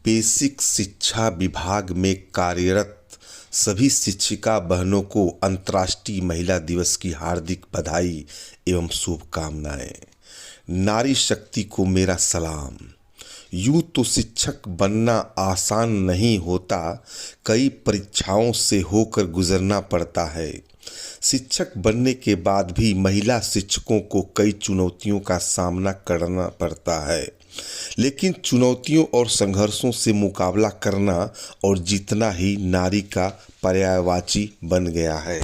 Basic शिक्षा विभाग में कार्यरत सभी शिक्षिका बहनों को अंतर्राष्ट्रीय महिला दिवस की हार्दिक बधाई एवं शुभकामनाएं। नारी शक्ति को मेरा सलाम। यूं तो शिक्षक बनना आसान नहीं होता, कई परीक्षाओं से होकर गुजरना पड़ता है। शिक्षक बनने के बाद भी महिला शिक्षकों को कई चुनौतियों का सामना करना पड़ता है, लेकिन चुनौतियों और संघर्षों से मुकाबला करना और जीतना ही नारी का पर्यायवाची बन गया है।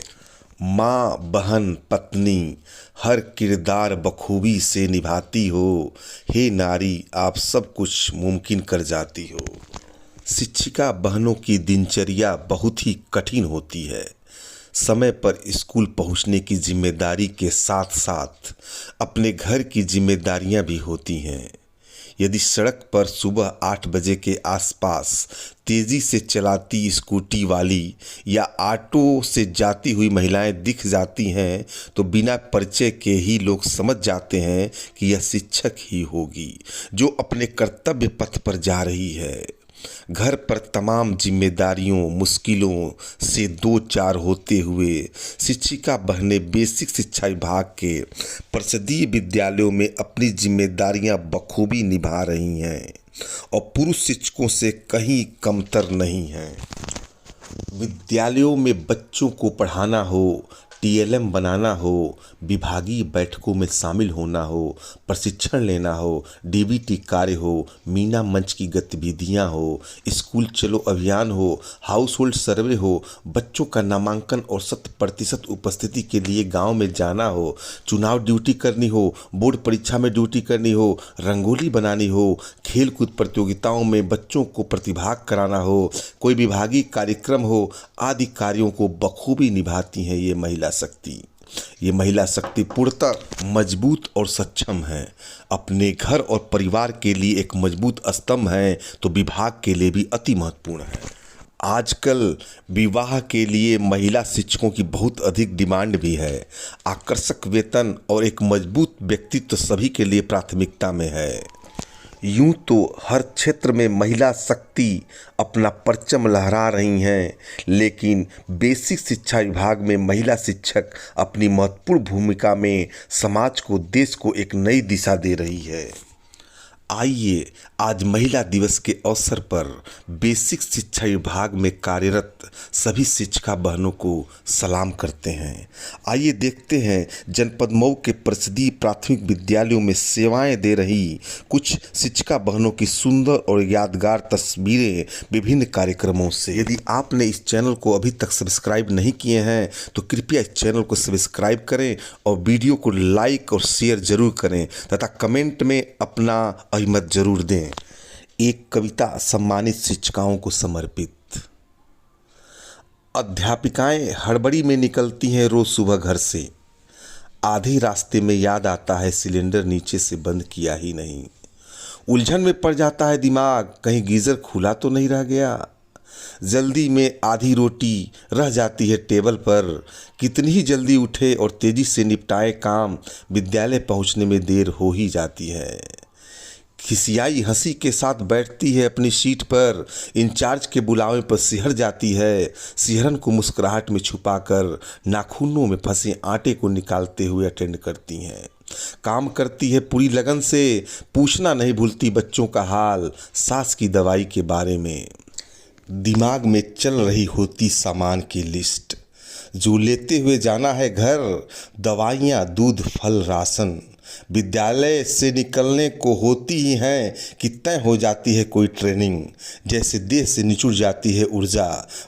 माँ, बहन, पत्नी हर किरदार बखूबी से निभाती हो। हे नारी, आप सब कुछ मुमकिन कर जाती हो। शिक्षिका बहनों की दिनचर्या बहुत ही कठिन होती है। समय पर स्कूल पहुंचने की जिम्मेदारी के साथ साथ अपने घर की जिम्मेदारियां भी होती हैं। यदि सड़क पर सुबह 8 बजे के आसपास तेज़ी से चलाती स्कूटी वाली या ऑटो से जाती हुई महिलाएं दिख जाती हैं तो बिना परिचय के ही लोग समझ जाते हैं कि यह शिक्षक ही होगी जो अपने कर्तव्य पथ पर जा रही है। घर पर तमाम जिम्मेदारियों मुश्किलों से दो चार होते हुए शिक्षिका बहनें बेसिक शिक्षा विभाग के परिषदीय विद्यालयों में अपनी जिम्मेदारियां बखूबी निभा रही हैं और पुरुष शिक्षकों से कहीं कमतर नहीं हैं। विद्यालयों में बच्चों को पढ़ाना हो, टीएलएम बनाना हो, विभागीय बैठकों में शामिल होना हो, प्रशिक्षण लेना हो, डीबीटी कार्य हो, मीना मंच की गतिविधियां हो, स्कूल चलो अभियान हो, हाउस होल्ड सर्वे हो, बच्चों का नामांकन और 100% उपस्थिति के लिए गांव में जाना हो, चुनाव ड्यूटी करनी हो, बोर्ड परीक्षा में ड्यूटी करनी हो, रंगोली बनानी हो, खेल कूद प्रतियोगिताओं में बच्चों को प्रतिभाग कराना हो, कोई विभागीय कार्यक्रम हो, आदि कार्यों को बखूबी निभाती हैं ये महिला शक्ति। ये महिला शक्ति पूर्णतः मजबूत और सक्षम है। अपने घर और परिवार के लिए एक मजबूत स्तंभ है तो विभाग के लिए भी अति महत्वपूर्ण है। आजकल विवाह के लिए महिला शिक्षकों की बहुत अधिक डिमांड भी है। आकर्षक वेतन और एक मजबूत व्यक्तित्व सभी के लिए प्राथमिकता में है। यूं तो हर क्षेत्र में महिला शक्ति अपना परचम लहरा रही हैं, लेकिन बेसिक शिक्षा विभाग में महिला शिक्षक अपनी महत्वपूर्ण भूमिका में समाज को, देश को एक नई दिशा दे रही है। आइए आज महिला दिवस के अवसर पर बेसिक शिक्षा विभाग में कार्यरत सभी शिक्षिका बहनों को सलाम करते हैं। आइए देखते हैं जनपद मऊ के परिषदीय प्राथमिक विद्यालयों में सेवाएं दे रही कुछ शिक्षिका बहनों की सुंदर और यादगार तस्वीरें विभिन्न कार्यक्रमों से। यदि आपने इस चैनल को अभी तक सब्सक्राइब नहीं किए हैं तो कृपया इस चैनल को सब्सक्राइब करें और वीडियो को लाइक और शेयर जरूर करें तथा कमेंट में अपना अहिमत जरूर दें। एक कविता सम्मानित शिक्षिकाओं को समर्पित। अध्यापिकाएं हड़बड़ी में निकलती हैं रोज सुबह घर से। आधे रास्ते में याद आता है सिलेंडर नीचे से बंद किया ही नहीं। उलझन में पड़ जाता है दिमाग, कहीं गीजर खुला तो नहीं रह गया। जल्दी में आधी रोटी रह जाती है टेबल पर। कितनी ही जल्दी उठे और तेजी से निपटाए काम, विद्यालय पहुंचने में देर हो ही जाती है। खिसियाई हंसी के साथ बैठती है अपनी सीट पर। इंचार्ज के बुलावे पर सिहर जाती है। सिहरन को मुस्कुराहट में छुपाकर नाखूनों में फंसे आटे को निकालते हुए अटेंड करती हैं। काम करती है पूरी लगन से, पूछना नहीं भूलती बच्चों का हाल, सास की दवाई के बारे में। दिमाग में चल रही होती सामान की लिस्ट, जो लेते हुए जाना है घर, दवाइयाँ, दूध, फल, राशन। विद्यालय से निकलने को होती ही हैं कि तय हो जाती है कोई ट्रेनिंग, जैसे देह से निचुड़ जाती है ऊर्जा।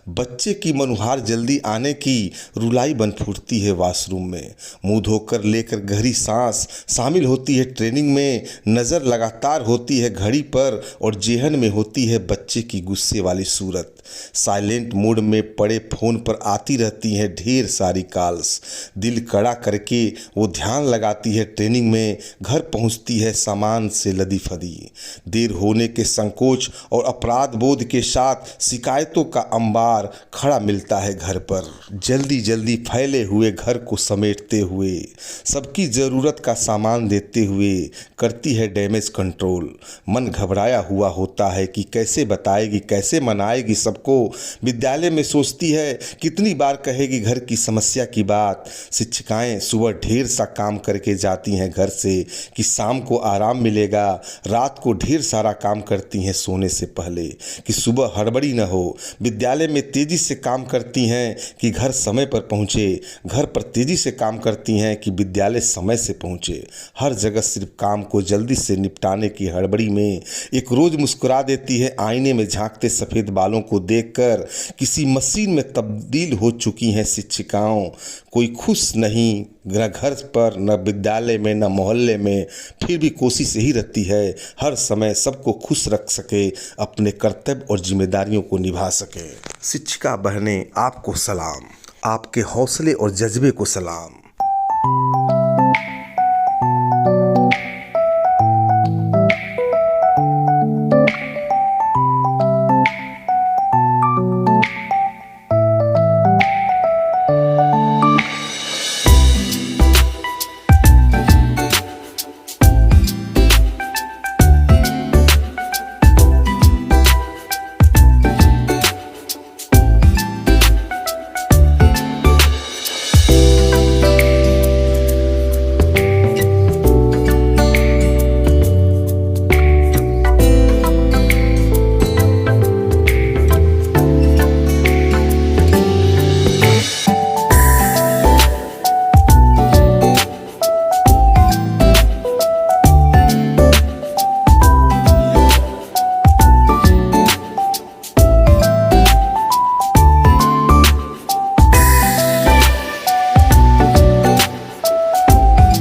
बच्चे की मनुहार जल्दी आने की रुलाई बन फूटती है वॉशरूम में। मुंह धोकर लेकर गहरी सांस, शामिल होती है ट्रेनिंग में। नज़र लगातार होती है घड़ी पर और जेहन में होती है बच्चे की गुस्से वाली सूरत। साइलेंट मोड में पड़े फ़ोन पर आती रहती हैं ढेर सारी कॉल्स। दिल कड़ा करके वो ध्यान लगाती है ट्रेनिंग में घर पहुंचती है सामान से लदी फदी। देर होने के संकोच और अपराध बोध के साथ शिकायतों का अंबार खड़ा मिलता है घर पर। जल्दी जल्दी फैले हुए घर को समेटते हुए, सबकी ज़रूरत का सामान देते हुए करती है डैमेज कंट्रोल। मन घबराया हुआ होता है कि कैसे बताएगी, कैसे मनाएगी सबको। विद्यालय में सोचती है कितनी बार कहेगी घर की समस्या की बात। शिक्षिकाएं सुबह ढेर सा काम करके जाती हैं घर से कि शाम को आराम मिलेगा। रात को ढेर सारा काम करती हैं सोने से पहले कि सुबह हड़बड़ी न हो। विद्यालय में तेज़ी से काम करती हैं कि घर समय पर पहुँचे। घर पर तेज़ी से काम करती हैं कि विद्यालय समय से पहुँचे। हर जगह सिर्फ काम को जल्दी से निपटाने की हड़बड़ी में एक रोज़ मुस्कुरा देती है आईने में झांकते सफ़ेद बालों को देखकर। किसी मशीन में तब्दील हो चुकी हैं शिक्षिकाओं। कोई खुश नहीं, न घर पर, न विद्यालय में, न मोहल्ले में। फिर भी कोशिश यही रहती है हर समय सबको खुश रख सके, अपने कर्तव्य और जिम्मेदारियों को निभा सके। शिक्षिका बहनें, आपको सलाम, आपके हौसले और जज्बे को सलाम।